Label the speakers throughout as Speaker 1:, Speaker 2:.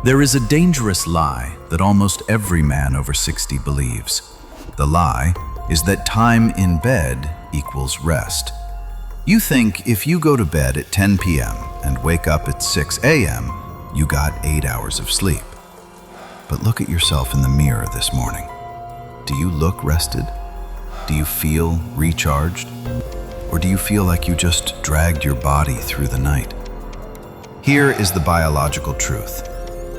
Speaker 1: There is a dangerous lie that almost every man over 60 believes. The lie is that time in bed equals rest. You think if you go to bed at 10 p.m. and wake up at 6 a.m., you got 8 hours of sleep. But look at yourself in the mirror this morning. Do you look rested? Do you feel recharged? Or do you feel like you just dragged your body through the night? Here is the biological truth.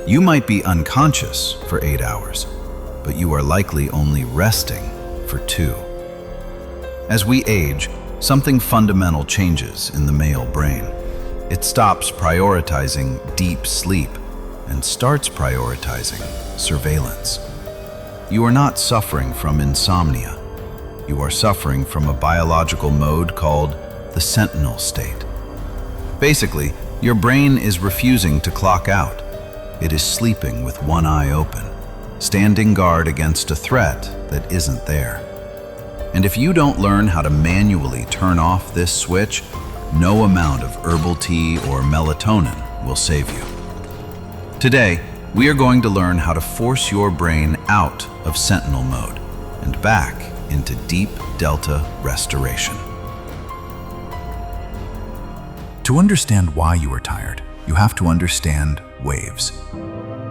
Speaker 1: You might be unconscious for 8 hours, but you are likely only resting for 2. As we age, something fundamental changes in the male brain. It stops prioritizing deep sleep and starts prioritizing surveillance. You are not suffering from insomnia. You are suffering from a biological mode called the Sentinel State. Basically, your brain is refusing to clock out. It is sleeping with one eye open, standing guard against a threat that isn't there. And if you don't learn how to manually turn off this switch, no amount of herbal tea or melatonin will save you. Today, we are going to learn how to force your brain out of Sentinel mode and back into deep delta restoration. To understand why you are tired, you have to understand waves.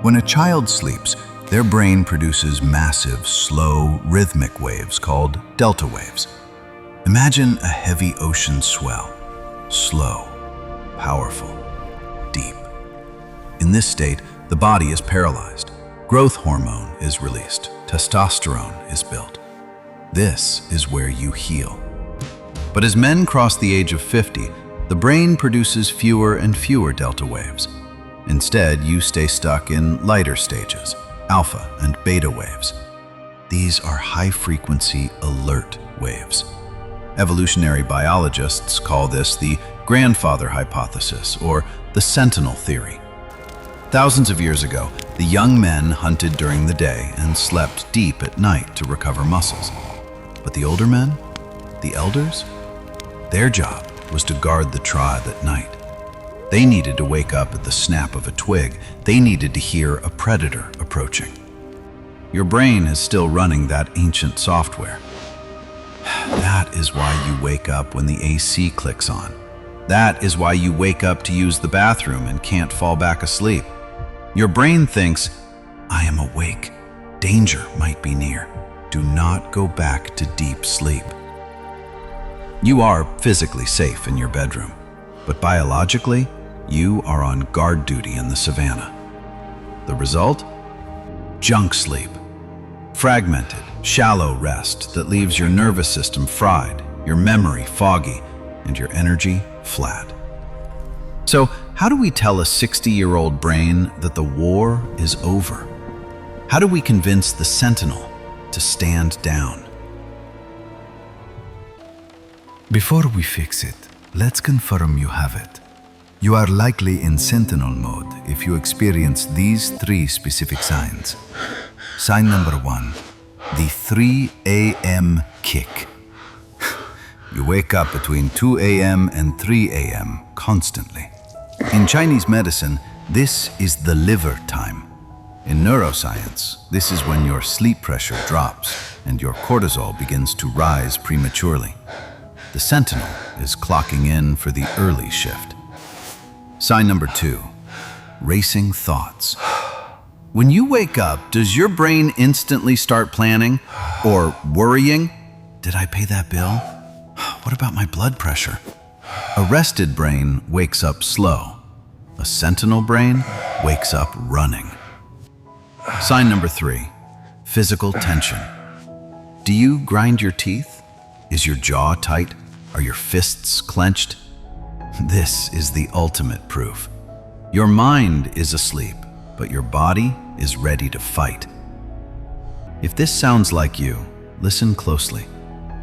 Speaker 1: When a child sleeps, their brain produces massive, slow, rhythmic waves called delta waves. Imagine a heavy ocean swell, slow, powerful, deep. In this state, the body is paralyzed. Growth hormone is released. Testosterone is built. This is where you heal. But as men cross the age of 50, the brain produces fewer and fewer delta waves. Instead, you stay stuck in lighter stages, alpha and beta waves. These are high-frequency alert waves. Evolutionary biologists call this the grandfather hypothesis or the sentinel theory. Thousands of years ago, the young men hunted during the day and slept deep at night to recover muscles. But the older men, the elders, their job was to guard the tribe at night. They needed to wake up at the snap of a twig. They needed to hear a predator approaching. Your brain is still running that ancient software. That is why you wake up when the AC clicks on. That is why you wake up to use the bathroom and can't fall back asleep. Your brain thinks, I am awake. Danger might be near. Do not go back to deep sleep. You are physically safe in your bedroom, but biologically, you are on guard duty in the savannah. The result? Junk sleep. Fragmented, shallow rest that leaves your nervous system fried, your memory foggy, and your energy flat. So, how do we tell a 60-year-old brain that the war is over? How do we convince the sentinel to stand down? Before we fix it, let's confirm you have it. You are likely in sentinel mode if you experience these 3 specific signs. Sign number 1, the 3 a.m. kick. You wake up between 2 a.m. and 3 a.m. constantly. In Chinese medicine, this is the liver time. In neuroscience, this is when your sleep pressure drops and your cortisol begins to rise prematurely. The sentinel is clocking in for the early shift. Sign number 2, racing thoughts. When you wake up, does your brain instantly start planning or worrying? Did I pay that bill? What about my blood pressure? A rested brain wakes up slow. A sentinel brain wakes up running. Sign number 3, physical tension. Do you grind your teeth? Is your jaw tight? Are your fists clenched? This is the ultimate proof. Your mind is asleep, but your body is ready to fight. If this sounds like you, listen closely.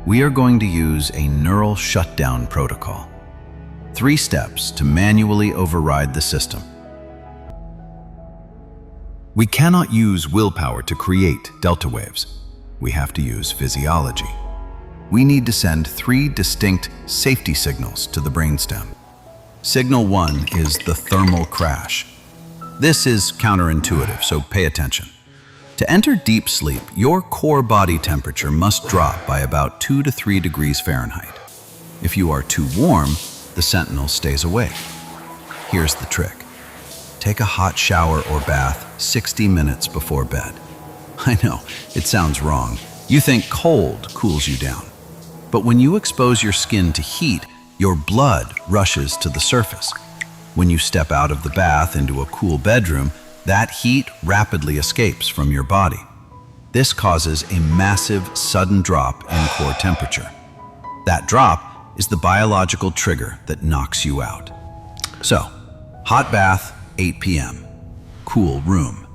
Speaker 1: We are going to use a neural shutdown protocol. 3 steps to manually override the system. We cannot use willpower to create delta waves. We have to use physiology. We need to send 3 distinct safety signals to the brainstem. Signal 1 is the thermal crash. This is counterintuitive, so pay attention. To enter deep sleep, your core body temperature must drop by about 2 to 3 degrees Fahrenheit. If you are too warm, the Sentinel stays awake. Here's the trick. Take a hot shower or bath 60 minutes before bed. I know, it sounds wrong. You think cold cools you down. But when you expose your skin to heat, your blood rushes to the surface. When you step out of the bath into a cool bedroom, that heat rapidly escapes from your body. This causes a massive, sudden drop in core temperature. That drop is the biological trigger that knocks you out. So, hot bath, 8 p.m. Cool room.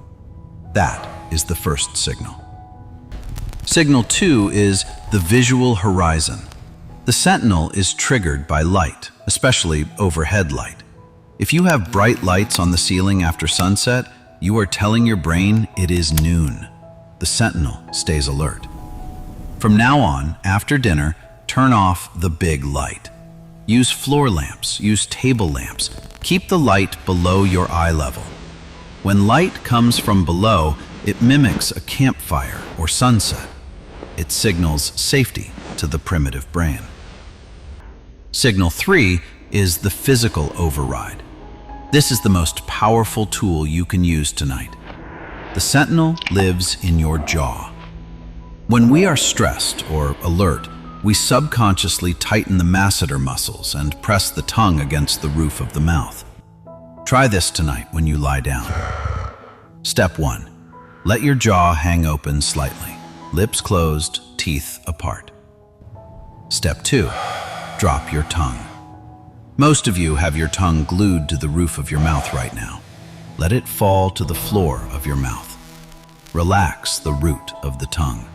Speaker 1: That is the first signal. Signal 2 is the visual horizon. The Sentinel is triggered by light, especially overhead light. If you have bright lights on the ceiling after sunset, you are telling your brain it is noon. The Sentinel stays alert. From now on, after dinner, turn off the big light. Use floor lamps, use table lamps. Keep the light below your eye level. When light comes from below, it mimics a campfire or sunset. It signals safety to the primitive brain. Signal 3 is the physical override. This is the most powerful tool you can use tonight. The Sentinel lives in your jaw. When we are stressed or alert, we subconsciously tighten the masseter muscles and press the tongue against the roof of the mouth. Try this tonight when you lie down. Step 1. Let your jaw hang open slightly, lips closed, teeth apart. Step 2. Drop your tongue. Most of you have your tongue glued to the roof of your mouth right now. Let it fall to the floor of your mouth. Relax the root of the tongue.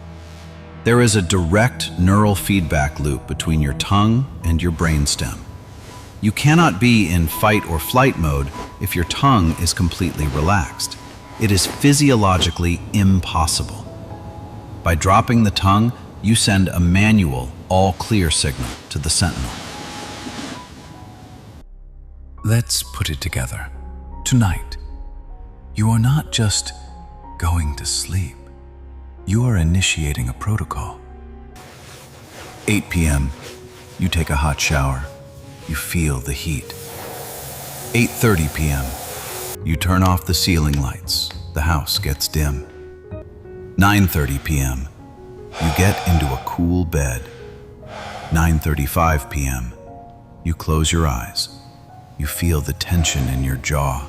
Speaker 1: There is a direct neural feedback loop between your tongue and your brainstem. You cannot be in fight or flight mode if your tongue is completely relaxed. It is physiologically impossible. By dropping the tongue, you send a manual, all-clear signal to the Sentinel.
Speaker 2: Let's put it together. Tonight, you are not just going to sleep. You are initiating a protocol. 8 p.m., you take a hot shower. You feel the heat. 8:30 p.m., you turn off the ceiling lights. The house gets dim. 9:30 p.m., you get into a cool bed. 9:35 p.m., you close your eyes. You feel the tension in your jaw.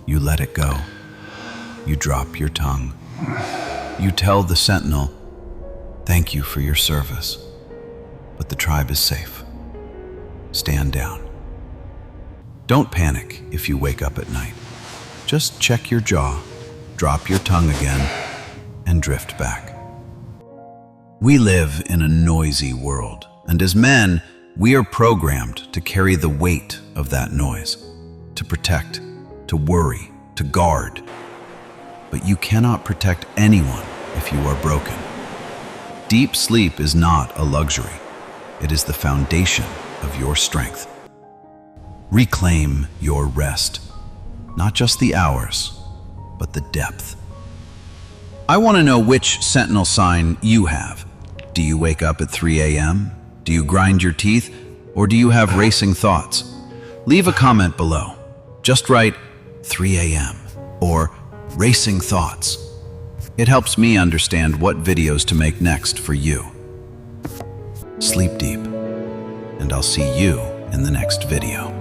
Speaker 2: You let it go. You drop your tongue. You tell the Sentinel, "Thank you for your service, but the tribe is safe. Stand down." Don't panic if you wake up at night. Just check your jaw, drop your tongue again, and drift back. We live in a noisy world, and as men, we are programmed to carry the weight of that noise, to protect, to worry, to guard. But you cannot protect anyone if you are broken. Deep sleep is not a luxury. It is the foundation of your strength. Reclaim your rest, not just the hours, but the depth. I want to know which Sentinel sign you have. Do you wake up at 3 a.m.? Do you grind your teeth? Or do you have racing thoughts? Leave a comment below. Just write 3 a.m. or racing thoughts. It helps me understand what videos to make next for you. Sleep deep, and I'll see you in the next video.